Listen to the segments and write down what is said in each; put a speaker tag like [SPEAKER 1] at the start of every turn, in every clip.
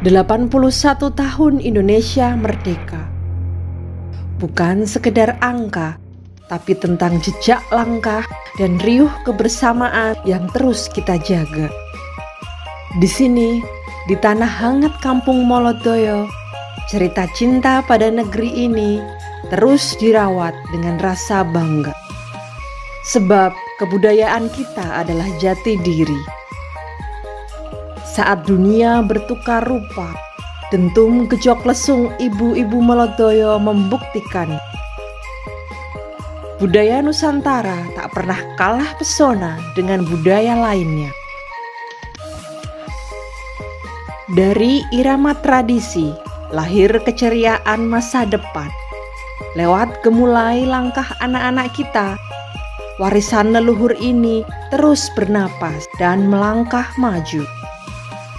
[SPEAKER 1] 81 tahun Indonesia merdeka. Bukan sekedar angka, tapi tentang jejak langkah dan riuh kebersamaan yang terus kita jaga. Di sini, di tanah hangat Kampung Molodoyo, cerita cinta pada negeri ini terus dirawat dengan rasa bangga. Sebab kebudayaan kita adalah jati diri. Saat dunia bertukar rupa, dentum gejok lesung ibu-ibu Molodoyo membuktikan budaya Nusantara tak pernah kalah pesona dengan budaya lainnya. Dari irama tradisi, lahir keceriaan masa depan. Lewat gemulai langkah anak-anak kita, warisan leluhur ini terus bernapas dan melangkah maju.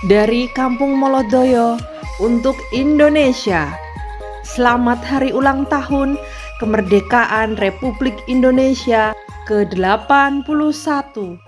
[SPEAKER 1] Dari Kampung Molodoyo untuk Indonesia, selamat hari ulang tahun kemerdekaan Republik Indonesia ke-81.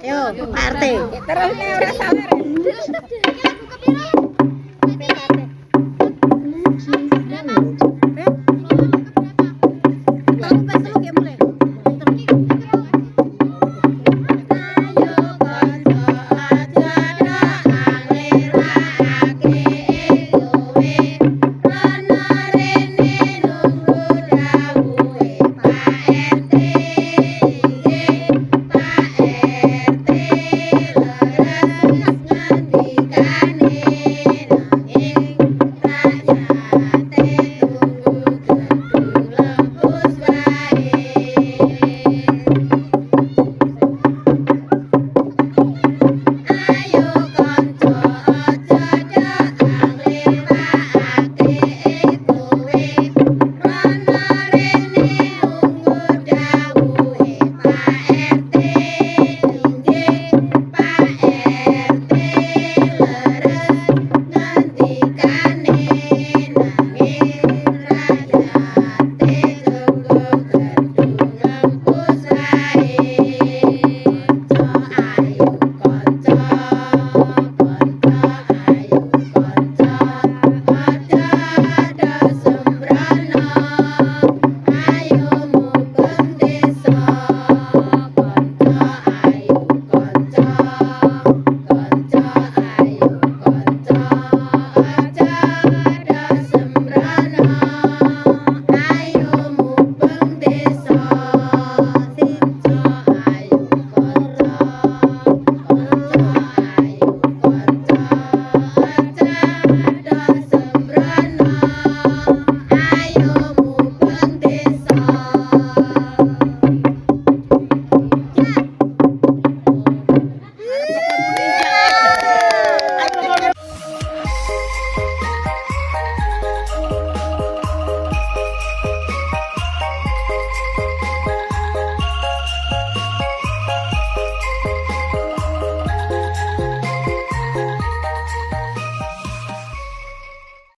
[SPEAKER 2] Yo, Pak RT. Terus nih ora sabar.